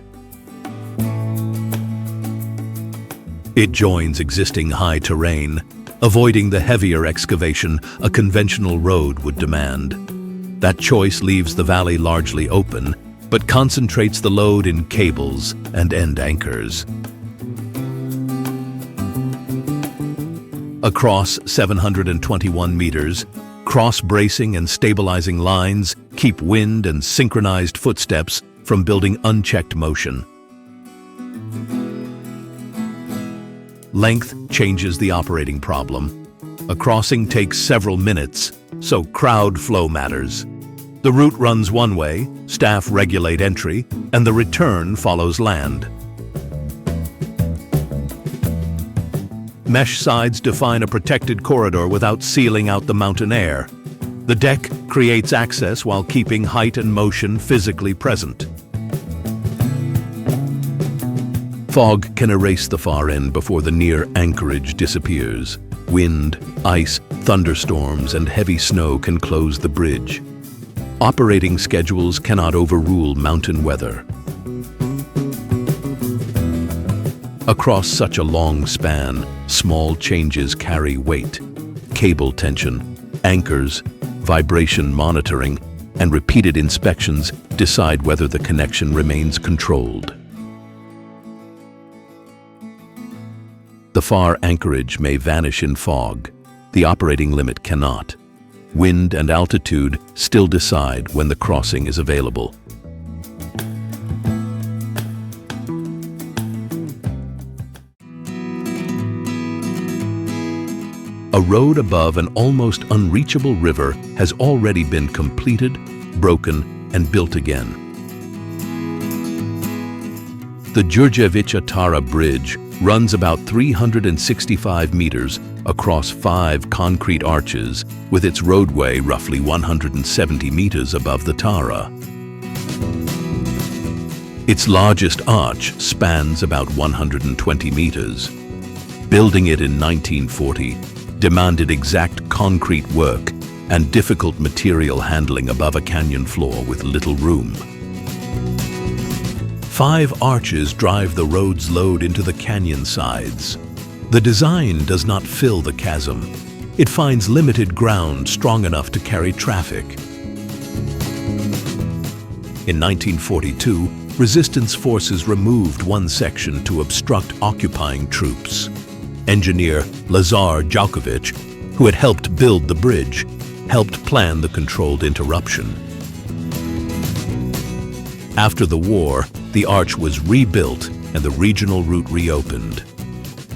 It joins existing high terrain, avoiding the heavier excavation a conventional road would demand. That choice leaves the valley largely open, but concentrates the load in cables and end anchors. Across 721 meters, cross-bracing and stabilizing lines keep wind and synchronized footsteps from building unchecked motion. Length changes the operating problem. A crossing takes several minutes, so crowd flow matters. The route runs one way, staff regulate entry, and the return follows land. Mesh sides define a protected corridor without sealing out the mountain air. The deck creates access while keeping height and motion physically present. Fog can erase the far end before the near anchorage disappears. Wind, ice, thunderstorms, and heavy snow can close the bridge. Operating schedules cannot overrule mountain weather. Across such a long span, small changes carry weight. Cable tension, anchors, vibration monitoring, and repeated inspections decide whether the connection remains controlled. The far anchorage may vanish in fog. The operating limit cannot. Wind and altitude still decide when the crossing is available. A road above an almost unreachable river has already been completed, broken, and built again. The Zhangjiajie Glass Bridge, runs about 365 meters across 5 concrete arches, with its roadway roughly 170 meters above the Tara. Its largest arch spans about 120 meters. Building it in 1940 demanded exact concrete work and difficult material handling above a canyon floor with little room. 5 arches drive the road's load into the canyon sides. The design does not fill the chasm. It finds limited ground strong enough to carry traffic. In 1942, resistance forces removed one section to obstruct occupying troops. Engineer Lazar Jalkovich, who had helped build the bridge, helped plan the controlled interruption. After the war, the arch was rebuilt and the regional route reopened.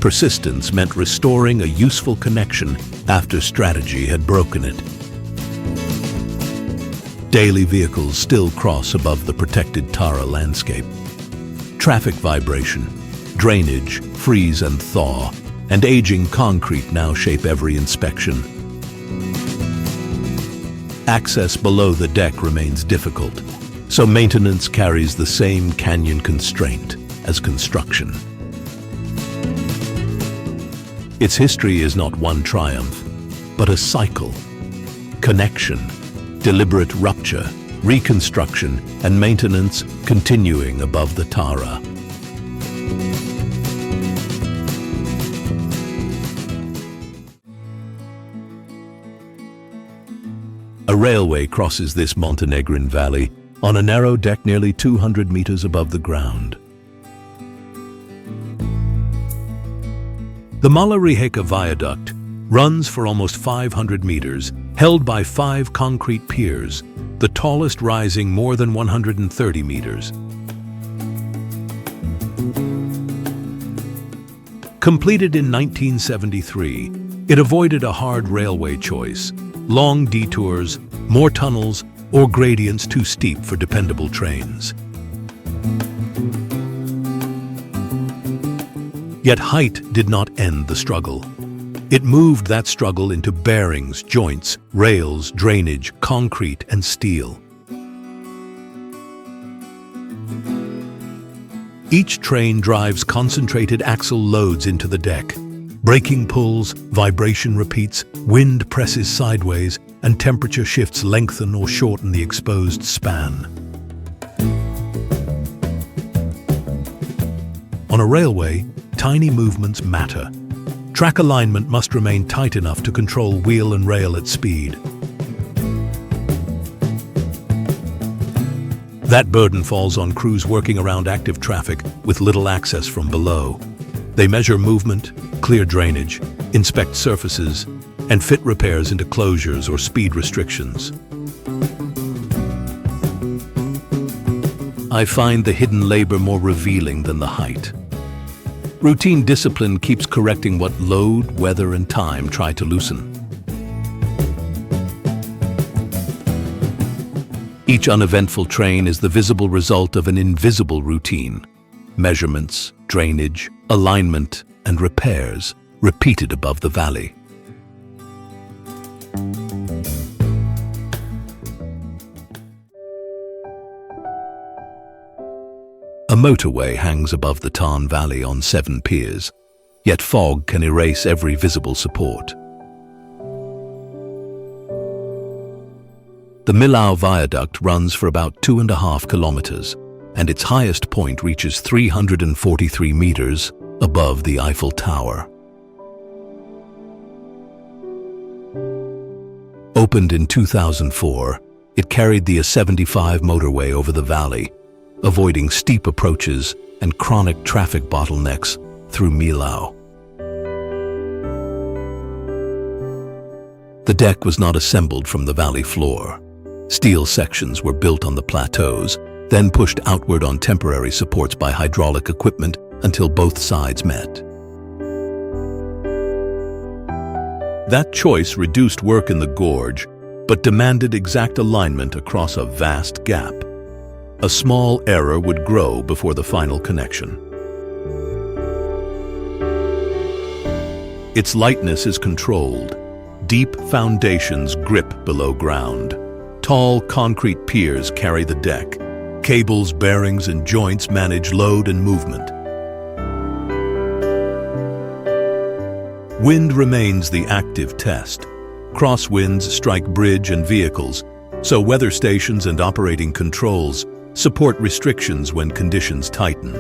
Persistence meant restoring a useful connection after strategy had broken it. Daily vehicles still cross above the protected Tara landscape. Traffic vibration, drainage, freeze and thaw, and aging concrete now shape every inspection. Access below the deck remains difficult, so maintenance carries the same canyon constraint as construction. Its history is not one triumph, but a cycle. Connection, deliberate rupture, reconstruction, and maintenance continuing above the Tara. A railway crosses this Montenegrin valley on a narrow deck nearly 200 meters above the ground. The Millau Viaduct runs for almost 500 meters, held by 5 concrete piers, the tallest rising more than 130 meters. Completed in 1973, it avoided a hard railway choice: long detours, more tunnels, or gradients too steep for dependable trains. Yet height did not end the struggle. It moved that struggle into bearings, joints, rails, drainage, concrete, and steel. Each train drives concentrated axle loads into the deck. Braking pulls, vibration repeats, wind presses sideways, and temperature shifts lengthen or shorten the exposed span. On a railway, tiny movements matter. Track alignment must remain tight enough to control wheel and rail at speed. That burden falls on crews working around active traffic with little access from below. They measure movement, clear drainage, inspect surfaces, and fit repairs into closures or speed restrictions. I find the hidden labor more revealing than the height. Routine discipline keeps correcting what load, weather, and time try to loosen. Each uneventful train is the visible result of an invisible routine. Measurements, drainage, alignment, and repairs repeated above the valley. A motorway hangs above the Tarn Valley on 7 piers, yet fog can erase every visible support. The Millau Viaduct runs for about 2.5 kilometers, and its highest point reaches 343 meters above the Eiffel Tower. Opened in 2004, it carried the A75 motorway over the valley, avoiding steep approaches and chronic traffic bottlenecks through Millau. The deck was not assembled from the valley floor. Steel sections were built on the plateaus, then pushed outward on temporary supports by hydraulic equipment until both sides met. That choice reduced work in the gorge, but demanded exact alignment across a vast gap. A small error would grow before the final connection. Its lightness is controlled. Deep foundations grip below ground. Tall concrete piers carry the deck. Cables, bearings, and joints manage load and movement. Wind remains the active test. Crosswinds strike bridge and vehicles, so weather stations and operating controls support restrictions when conditions tighten.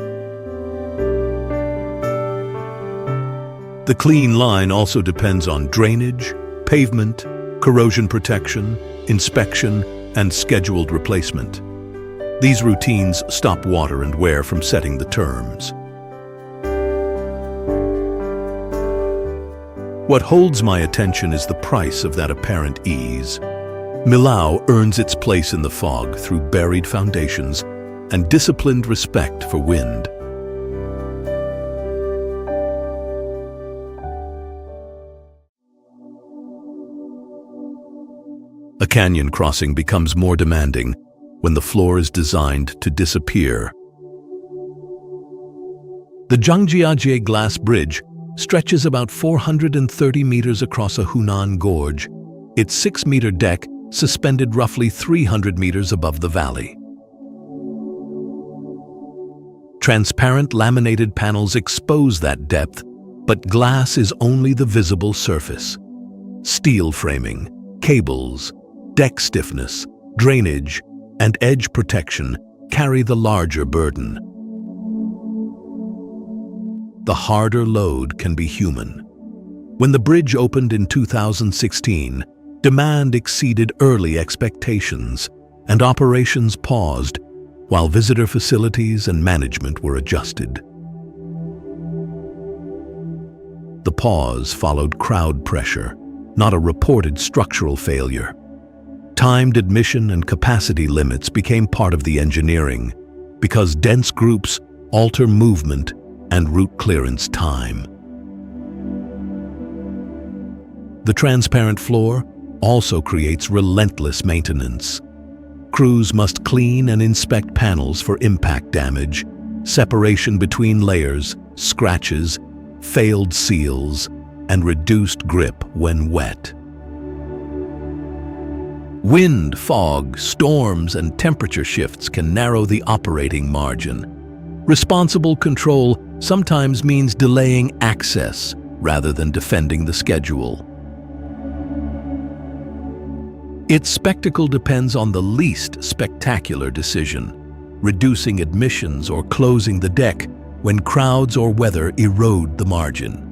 The clean line also depends on drainage, pavement, corrosion protection, inspection, and scheduled replacement. These routines stop water and wear from setting the terms. What holds my attention is the price of that apparent ease. Millau earns its place in the fog through buried foundations and disciplined respect for wind. A canyon crossing becomes more demanding when the floor is designed to disappear. The Zhangjiajie Glass Bridge stretches about 430 meters across a Hunan gorge, its 6-meter deck suspended roughly 300 meters above the valley. Transparent laminated panels expose that depth, but glass is only the visible surface. Steel framing, cables, deck stiffness, drainage, and edge protection carry the larger burden. The harder load can be human. When the bridge opened in 2016, demand exceeded early expectations, and operations paused while visitor facilities and management were adjusted. The pause followed crowd pressure, not a reported structural failure. Timed admission and capacity limits became part of the engineering because dense groups alter movement and route clearance time. The transparent floor also creates relentless maintenance. Crews must clean and inspect panels for impact damage, separation between layers, scratches, failed seals, and reduced grip when wet. Wind, fog, storms, and temperature shifts can narrow the operating margin. Responsible control sometimes means delaying access rather than defending the schedule. Its spectacle depends on the least spectacular decision, reducing admissions or closing the deck when crowds or weather erode the margin.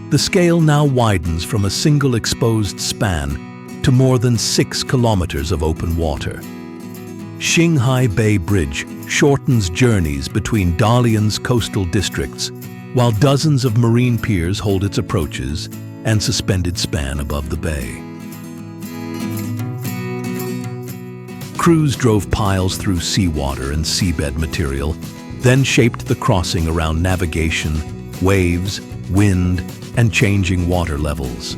The scale now widens from a single exposed span to more than 6 kilometers of open water. Xinghai Bay Bridge shortens journeys between Dalian's coastal districts, while dozens of marine piers hold its approaches and suspended span above the bay. Crews drove piles through seawater and seabed material, then shaped the crossing around navigation, waves, wind, and changing water levels.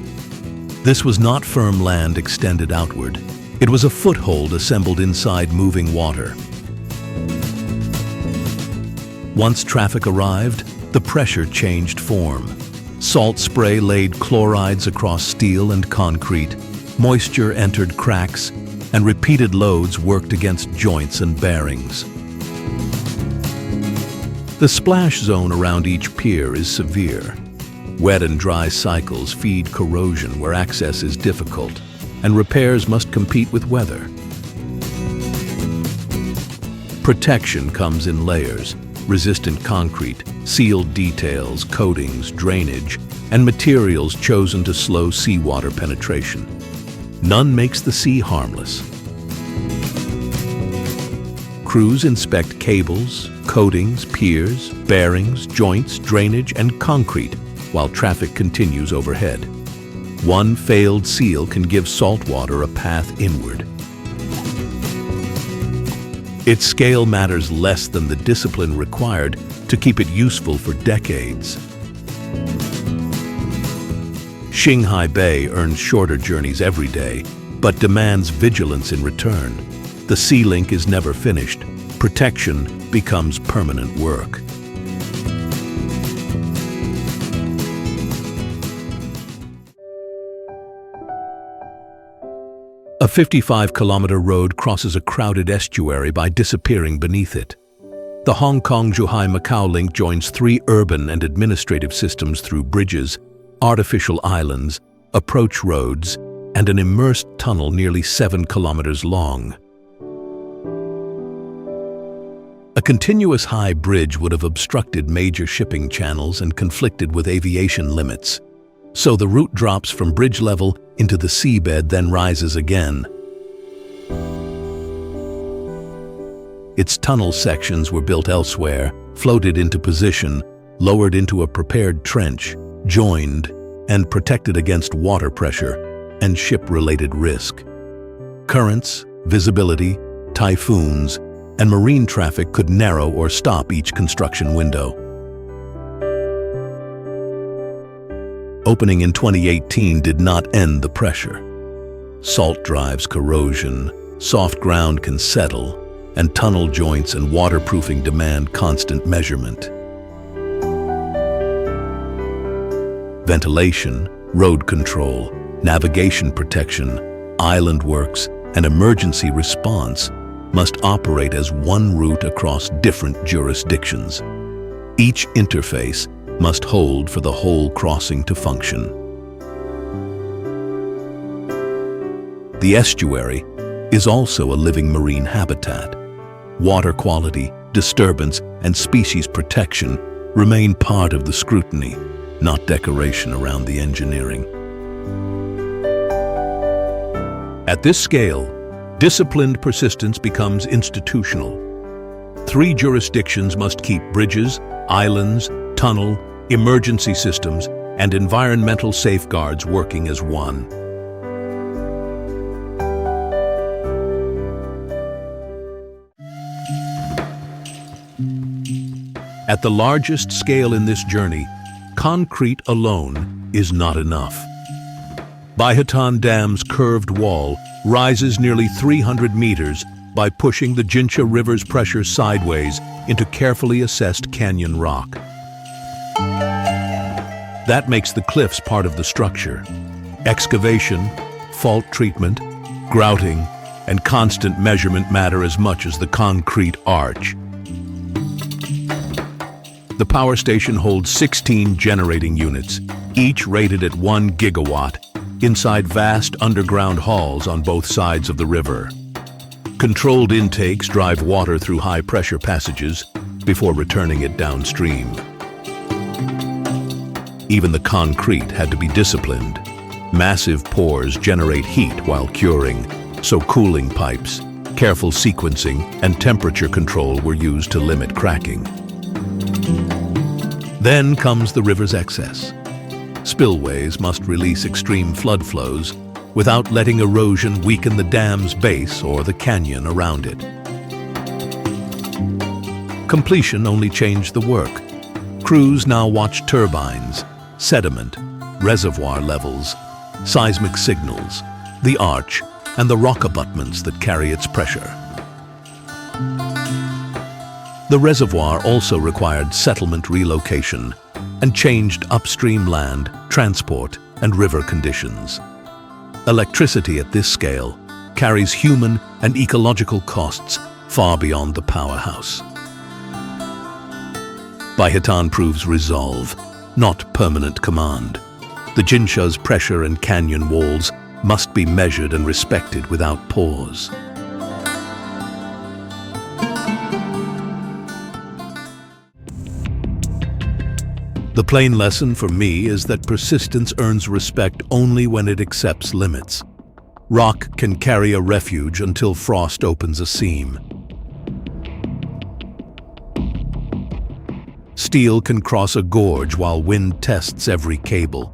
This was not firm land extended outward. It was a foothold assembled inside moving water. Once traffic arrived, the pressure changed form. Salt spray laid chlorides across steel and concrete, moisture entered cracks, and repeated loads worked against joints and bearings. The splash zone around each pier is severe. Wet and dry cycles feed corrosion where access is difficult, and repairs must compete with weather. Protection comes in layers: resistant concrete, sealed details, coatings, drainage, and materials chosen to slow seawater penetration. None makes the sea harmless. Crews inspect cables, coatings, piers, bearings, joints, drainage, and concrete while traffic continues overhead. One failed seal can give saltwater a path inward. Its scale matters less than the discipline required to keep it useful for decades. Xinghai Bay earns shorter journeys every day, but demands vigilance in return. The sea link is never finished. Protection becomes permanent work. A 55-kilometer road crosses a crowded estuary by disappearing beneath it. The Hong Kong-Zhuhai-Macau link joins 3 urban and administrative systems through bridges, artificial islands, approach roads, and an immersed tunnel nearly 7 kilometers long. A continuous high bridge would have obstructed major shipping channels and conflicted with aviation limits. So the route drops from bridge level into the seabed, then rises again. Its tunnel sections were built elsewhere, floated into position, lowered into a prepared trench, joined, and protected against water pressure and ship-related risk. Currents, visibility, typhoons, and marine traffic could narrow or stop each construction window. Opening in 2018 did not end the pressure. Salt drives corrosion, soft ground can settle, and tunnel joints and waterproofing demand constant measurement. Ventilation, road control, navigation protection, island works, and emergency response must operate as one route across different jurisdictions. Each interface must hold for the whole crossing to function. The estuary is also a living marine habitat. Water quality, disturbance, and species protection remain part of the scrutiny, not decoration around the engineering. At this scale, disciplined persistence becomes institutional. 3 jurisdictions must keep bridges, islands, tunnel, emergency systems, and environmental safeguards working as one. At the largest scale in this journey, concrete alone is not enough. Baihetan Dam's curved wall rises nearly 300 meters by pushing the Jincha River's pressure sideways into carefully assessed canyon rock. That makes the cliffs part of the structure. Excavation, fault treatment, grouting, and constant measurement matter as much as the concrete arch. The power station holds 16 generating units, each rated at 1 gigawatt, inside vast underground halls on both sides of the river. Controlled intakes drive water through high-pressure passages before returning it downstream. Even the concrete had to be disciplined. Massive pores generate heat while curing, so cooling pipes, careful sequencing, and temperature control were used to limit cracking. Then comes the river's excess. Spillways must release extreme flood flows without letting erosion weaken the dam's base or the canyon around it. Completion only changed the work. Crews now watch turbines, sediment, reservoir levels, seismic signals, the arch, and the rock abutments that carry its pressure. The reservoir also required settlement relocation and changed upstream land, transport, and river conditions. Electricity at this scale carries human and ecological costs far beyond the powerhouse. Baihetan proves resolve, not permanent command. The Jincha's pressure and canyon walls must be measured and respected without pause. The plain lesson for me is that persistence earns respect only when it accepts limits. Rock can carry a refuge until frost opens a seam. Steel can cross a gorge while wind tests every cable.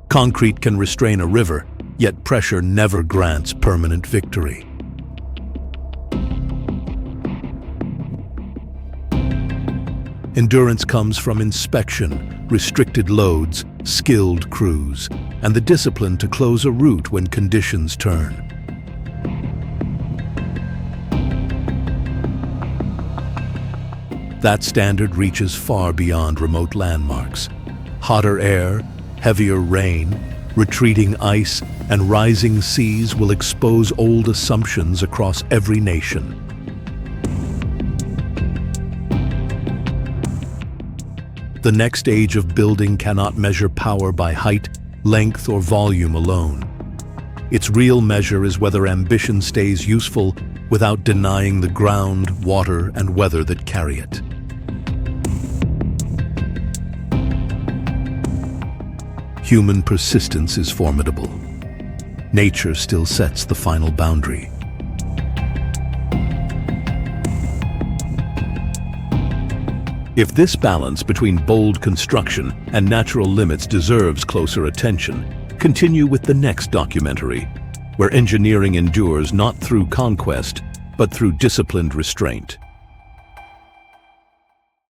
Concrete can restrain a river, yet pressure never grants permanent victory. Endurance comes from inspection, restricted loads, skilled crews, and the discipline to close a route when conditions turn. That standard reaches far beyond remote landmarks. Hotter air, heavier rain, retreating ice, and rising seas will expose old assumptions across every nation. The next age of building cannot measure power by height, length, or volume alone. Its real measure is whether ambition stays useful without denying the ground, water, and weather that carry it. Human persistence is formidable. Nature still sets the final boundary. If this balance between bold construction and natural limits deserves closer attention, continue with the next documentary, where engineering endures not through conquest, but through disciplined restraint.